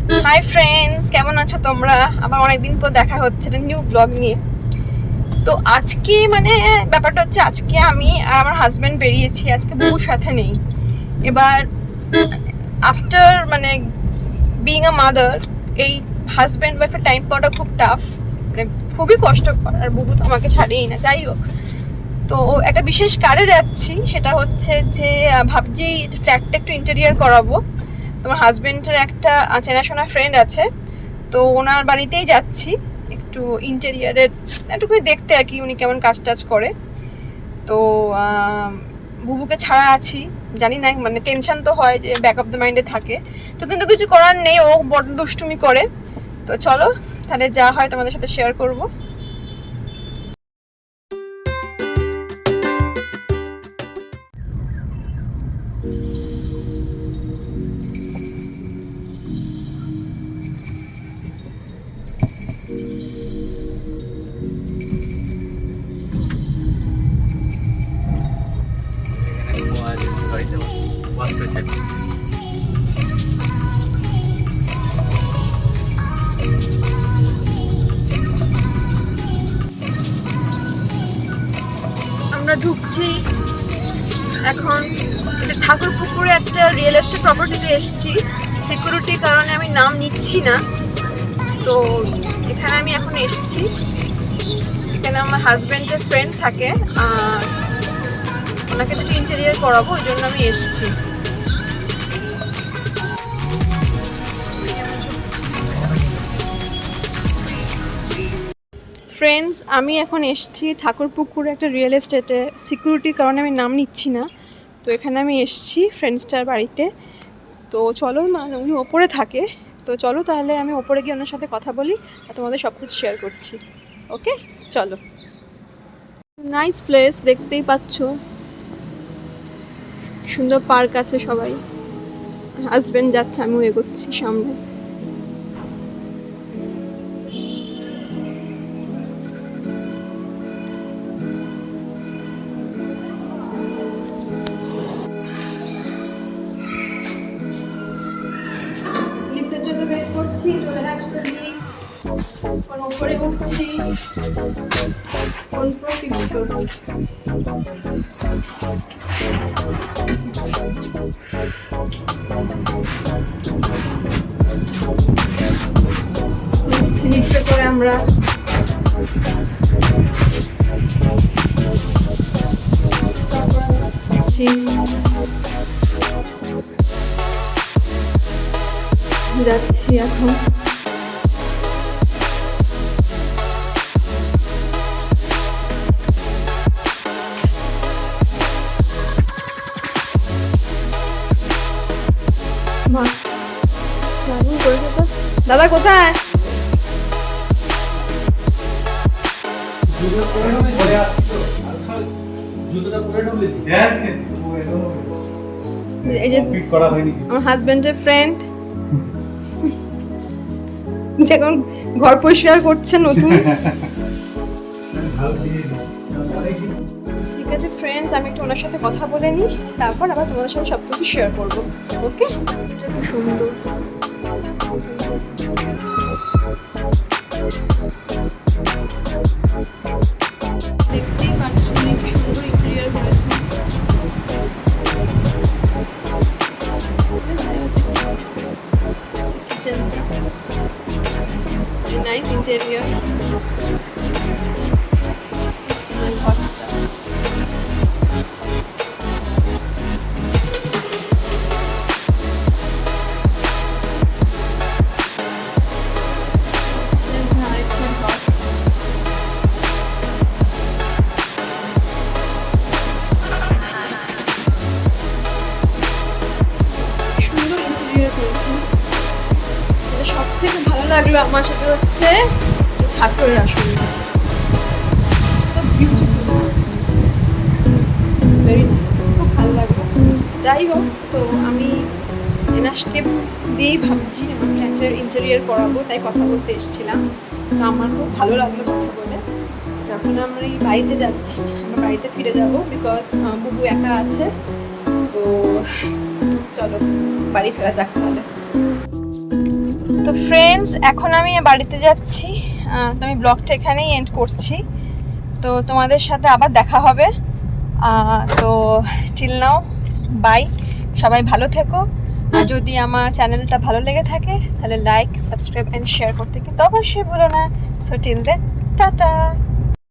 Hi friends, কেমন আছো তোমরা? আবার অনেকদিন পর দেখা হচ্ছে একটা নিউ ব্লগ নিয়ে। তো আজকে ব্যাপারটা হচ্ছে, আজকে আমি আর আমার হাজব্যান্ড বেরিয়েছি, আজকে বউর সাথে নেই। এবার আফটার বিইং আ মাদার, এই হাজব্যান্ড ওয়াইফের টাইম পাওয়াটা খুব টাফ, খুবই কষ্টকর। আর বুবু তো আমাকে ছাড়েই না। যাই হোক, তো একটা বিশেষ কাজে যাচ্ছি, সেটা হচ্ছে যে ভাবছি ফ্ল্যাটটা একটু ইন্টেরিয়ার করাবো। তোমার হাজব্যান্ডের একটা চেনাশোনা ফ্রেন্ড আছে, তো ওনার বাড়িতেই যাচ্ছি একটু ইন্টেরিয়ারের একটু দেখতে আর কি, উনি কেমন কাজ টাজ করে। তো বুবুকে ছাড়া আছি, জানি না, টেনশন তো হয়, যে ব্যাক অফ দ্য মাইন্ডে থাকে। তো কিন্তু কিছু করার নেই, ও বড় দুষ্টুমি করে। তো চলো তাহলে যা হয় তোমাদের সাথে শেয়ার করবো। আমরা ঢুকছি এখন ঠাকুরপুকুরে একটা রিয়েল এস্টেট প্রপার্টিতে এসেছি। সিকিউরিটির কারণে আমি নাম নিচ্ছি না। তো এখানে আমি এখন এসেছি, এখানে আমার হাজব্যান্ডের ফ্রেন্ড থাকে, ওনাকে একটু ইন্টেরিয়ার করাবো, ওই জন্য আমি এসেছি। ফ্রেন্ডস, আমি এখন এসেছি ঠাকুরপুকুরে একটা রিয়েল এস্টেটে। সিকিউরিটির কারণে আমি নাম নিচ্ছি না। তো এখানে আমি এসেছি ফ্রেন্ডসটার বাড়িতে। তো চলো, উনি ওপরে থাকে, তো চলো তাহলে আমি ওপরে গিয়ে ওনার সাথে কথা বলি আর তোমাদের সব কিছু শেয়ার করছি। ওকে, চলো। নাইস প্লেস, দেখতেই পাচ্ছ, সুন্দর পার্ক আছে। সবাই, হাজব্যান্ড যাচ্ছে, আমিও এগোচ্ছি সামনে। লিফটের জন্য ওয়েট করছি, চলে আসলো লিফট। এখন উপরে উঠছি, কোন ফ্লোর? লিফটে করে আমরা যাচ্ছি এখন। দাদা কোথায়? এই যে আমার হাজবেন্ডের ফ্রেন্ড, যখন ঘর পরিষ্কার করছে নতুন। ঠিক আছে ফ্রেন্ডস, আমি একটু ওনার সাথে কথা বলে নিই, তারপর আবার তোমাদের সাথে সব কিছু শেয়ার করবো। ওকে, এটা খুব সুন্দর। দেখতেই পাচ্ছ অনেক সুন্দর ইন্টেরিয়ার করেছে। কিচেনটা নাইস ইন্টেরিয়ার। কিচেনের ঘরটা আরেকটা ঘর। সুন্দর ইন্টেরিয়ার করেছে। সব থেকে ভালো লাগলো আমার সাথে হচ্ছে ঠাকুরের আসনটা, so beautiful, it's very nice, খুব ভালো লাগলো। যাই হোক, তো আমি এনাশকে দিয়েই ভাবছি আমার ফ্ল্যাটের ইন্টেরিয়ার করাবো, তাই কথা বলতে এসেছিলাম। তো আমার খুব ভালো লাগলো কথা বলে। যখন আমরা এই বাড়িতে যাচ্ছি, আমরা বাড়িতে ফিরে যাব, বিকজ বুবু একা আছে। তো চলো বাড়ি ফেরা যাক তাহলে। তো ফ্রেন্ডস, এখন আমি বাড়িতে যাচ্ছি। তো আমি ব্লগটা এখানেই এন্ড করছি। তো তোমাদের সাথে আবার দেখা হবে। তো টিল নাও, বাই। সবাই ভালো থেকো। আর যদি আমার চ্যানেলটা ভালো লেগে থাকে তাহলে লাইক, সাবস্ক্রাইব অ্যান্ড শেয়ার করতে কিন্তু অবশ্যই ভুলো না। So till then, tata.